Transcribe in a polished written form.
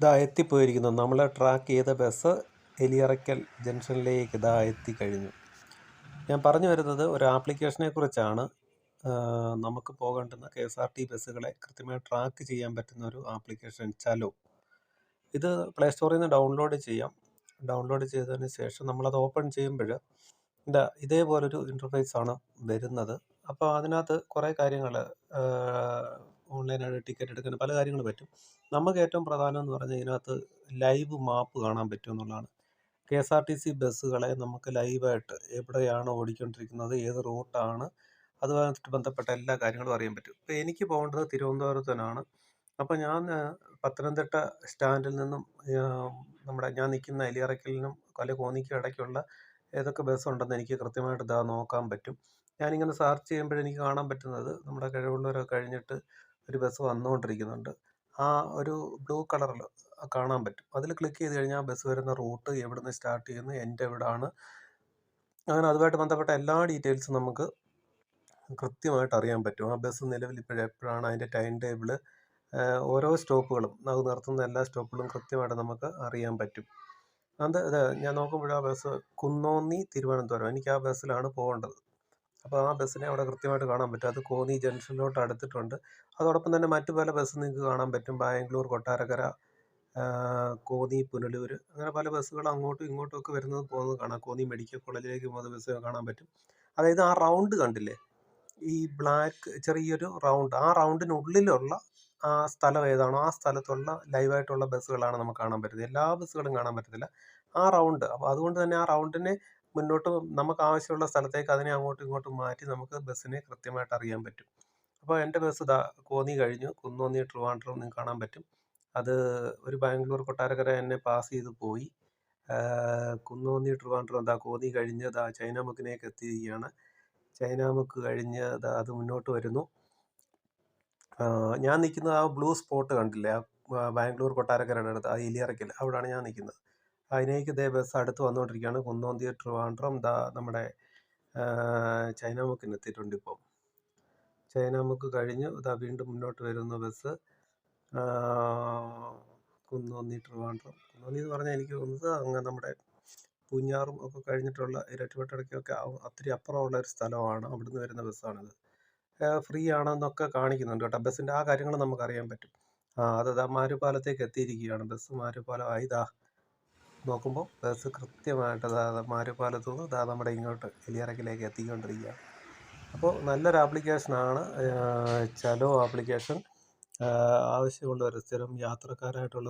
ഇതാ എത്തിപ്പോയിരിക്കുന്നു. നമ്മൾ ട്രാക്ക് ചെയ്ത ബസ് എലിയറയ്ക്കൽ ജംഗ്ഷനിലേക്ക് ഇതാ എത്തിക്കഴിഞ്ഞു. ഞാൻ പറഞ്ഞു വരുന്നത് ഒരു ആപ്ലിക്കേഷനെ കുറിച്ചാണ്. നമുക്ക് പോകേണ്ടുന്ന KSRT ബസ്സുകളെ കൃത്യമായി ട്രാക്ക് ചെയ്യാൻ പറ്റുന്ന ഒരു ആപ്ലിക്കേഷൻ ചലോ. ഇത് പ്ലേ സ്റ്റോറിൽ നിന്ന് ഡൗൺലോഡ് ചെയ്യാം. ഡൗൺലോഡ് ചെയ്തതിന് ശേഷം നമ്മളത് ഓപ്പൺ ചെയ്യുമ്പോൾ ഇതേപോലൊരു ഇൻ്റർഫേസാണ് വരുന്നത്. അപ്പോൾ അതിനകത്ത് കുറേ കാര്യങ്ങൾ ഓൺലൈനായിട്ട് ടിക്കറ്റ് എടുക്കാൻ പല കാര്യങ്ങൾ പറ്റും. നമുക്ക് ഏറ്റവും പ്രധാനം എന്ന് പറഞ്ഞാൽ ഇതിനകത്ത് ലൈവ് മാപ്പ് കാണാൻ പറ്റും എന്നുള്ളതാണ്. KSRTC ബസ്സുകളെ നമുക്ക് ലൈവായിട്ട് എവിടെയാണ് ഓടിക്കൊണ്ടിരിക്കുന്നത്, ഏത് റൂട്ടാണ്, അതുമായിട്ട് ബന്ധപ്പെട്ട എല്ലാ കാര്യങ്ങളും അറിയാൻ പറ്റും. ഇപ്പോൾ എനിക്ക് പോകേണ്ടത് തിരുവനന്തപുരത്തിനാണ്. അപ്പോൾ ഞാൻ പത്തനംതിട്ട സ്റ്റാൻഡിൽ നിന്നും നമ്മുടെ ഞാൻ നിൽക്കുന്ന എലിയറയ്ക്കലിനും കോന്നിക്കും ഇടയ്ക്കുള്ള ഏതൊക്കെ ബസ്സുണ്ടെന്ന് എനിക്ക് കൃത്യമായിട്ട് നോക്കാൻ പറ്റും. ഞാനിങ്ങനെ സെർച്ച് ചെയ്യുമ്പോൾ എനിക്ക് കാണാൻ പറ്റുന്നത് നമ്മുടെ കിഴവള്ളൂരൊക്കെ കഴിഞ്ഞിട്ട് ഒരു ബസ് വന്നുകൊണ്ടിരിക്കുന്നുണ്ട്. ആ ഒരു ബ്ലൂ കളറിൽ കാണാൻ പറ്റും. അതിൽ ക്ലിക്ക് ചെയ്ത് കഴിഞ്ഞാൽ ആ ബസ് വരുന്ന റൂട്ട്, എവിടുന്ന് സ്റ്റാർട്ട് ചെയ്യുന്നു, എൻ്റെ എവിടാണ്, അങ്ങനെ അതുമായിട്ട് ബന്ധപ്പെട്ട എല്ലാ ഡീറ്റെയിൽസും നമുക്ക് കൃത്യമായിട്ട് അറിയാൻ പറ്റും. ആ ബസ് നിലവിൽ എപ്പോഴാണ്, അതിൻ്റെ ടൈം ടേബിള്, ഓരോ സ്റ്റോപ്പുകളും, അത് നിർത്തുന്ന എല്ലാ സ്റ്റോപ്പുകളും കൃത്യമായിട്ട് നമുക്ക് അറിയാൻ പറ്റും. ഞാൻ നോക്കുമ്പോൾ ആ ബസ് കുന്നോന്നി തിരുവനന്തപുരം, എനിക്ക് ആ ബസ്സിലാണ് പോകേണ്ടത്. അപ്പോൾ ആ ബസ്സിനെ അവിടെ കൃത്യമായിട്ട് കാണാൻ പറ്റും. അത് കോന്നി ജംഗ്ഷനിലോട്ട് അടുത്തിട്ടുണ്ട്. അതോടൊപ്പം തന്നെ മറ്റു പല ബസ് നിങ്ങൾക്ക് കാണാൻ പറ്റും. ബാംഗ്ലൂർ, കൊട്ടാരക്കര, കോന്നി, പുനലൂർ, അങ്ങനെ പല ബസ്സുകൾ അങ്ങോട്ടും ഇങ്ങോട്ടും ഒക്കെ വരുന്നത് പോകുന്നത് കാണാം. കോന്നി മെഡിക്കൽ കോളേജിലേക്ക് പോകുന്ന ബസ് കാണാൻ പറ്റും. അതായത് ആ റൗണ്ട് കണ്ടില്ലേ, ഈ ബ്ലാക്ക് ചെറിയൊരു റൗണ്ട്, ആ റൗണ്ടിനുള്ളിലുള്ള ആ സ്ഥലം ഏതാണോ ആ സ്ഥലത്തുള്ള ലൈവായിട്ടുള്ള ബസ്സുകളാണ് നമുക്ക് കാണാൻ പറ്റുന്നത്. എല്ലാ ബസ്സുകളും കാണാൻ പറ്റത്തില്ല, ആ റൗണ്ട്. അപ്പോൾ അതുകൊണ്ട് തന്നെ ആ റൗണ്ടിനെ മുന്നോട്ട് നമുക്ക് ആവശ്യമുള്ള സ്ഥലത്തേക്ക് അതിനെ അങ്ങോട്ടും ഇങ്ങോട്ടും മാറ്റി നമുക്ക് ബസ്സിനെ കൃത്യമായിട്ട് അറിയാൻ പറ്റും. അപ്പോൾ എൻ്റെ ബസ് കോന്നി കഴിഞ്ഞു, കുന്നോന്നി ട്രിവാൻഡ്രം നിങ്ങൾക്ക് കാണാൻ പറ്റും. അത് ഒരു ബാംഗ്ലൂർ കൊട്ടാരക്കര എന്നെ പാസ് ചെയ്ത് പോയി. കുന്നോന്നി ട്രിവാൻഡ്രം കോന്നി കഴിഞ്ഞ് ചൈനാമുക്കിലേക്ക് എത്തിയിരിക്കുകയാണ്. ചൈനാമുക്ക് കഴിഞ്ഞ് അത് മുന്നോട്ട് വരുന്നു. ഞാൻ നിൽക്കുന്നത് ആ ബ്ലൂ സ്പോട്ട് കണ്ടില്ലേ, ആ ബാംഗ്ലൂർ കൊട്ടാരക്കരയുടെ അടുത്ത്, ആ എലിയറയ്ക്കൽ, അവിടെയാണ് ഞാൻ നിൽക്കുന്നത്. അതിനേക്ക് ബസ് അടുത്ത് വന്നുകൊണ്ടിരിക്കുകയാണ്. കുന്നോന്തി ട്രിവാൻഡ്രം നമ്മുടെ ചൈനാമുക്കിന് എത്തിയിട്ടുണ്ട്. ഇപ്പോൾ ചൈനാമുക്ക് കഴിഞ്ഞ് വീണ്ടും മുന്നോട്ട് വരുന്ന ബസ് കുന്നോന്നി ട്രിവാൻഡ്രം. കുന്നോന്നി എന്ന് പറഞ്ഞാൽ എനിക്ക് തോന്നുന്നത് അങ്ങ് നമ്മുടെ പൂഞ്ഞാറും ഒക്കെ കഴിഞ്ഞിട്ടുള്ള ഇരട്ടുപെട്ടടക്കൊക്കെ ഒത്തിരി അപ്പുറമുള്ള ഒരു സ്ഥലമാണ്. അവിടുന്ന് വരുന്ന ബസ്സാണിത്. ഫ്രീ ആണെന്നൊക്കെ കാണിക്കുന്നുണ്ട് കേട്ടോ. ബസ്സിൻ്റെ ആ കാര്യങ്ങൾ നമുക്കറിയാൻ പറ്റും. അത് മാരുപാലത്തേക്ക് എത്തിയിരിക്കുകയാണ് ബസ്. മാരുപാലം നോക്കുമ്പോൾ ബസ് കൃത്യമായിട്ട് മാരുപാലത്തു നിന്ന് നമ്മുടെ ഇങ്ങോട്ട് എലിയറയ്ക്കലേക്ക് എത്തിക്കൊണ്ടിരിക്കുകയാണ്. അപ്പോൾ നല്ലൊരു ആപ്ലിക്കേഷനാണ് ചലോ ആപ്ലിക്കേഷൻ. ആവശ്യമുള്ളവർ, സ്ഥിരം യാത്രക്കാരായിട്ടുള്ള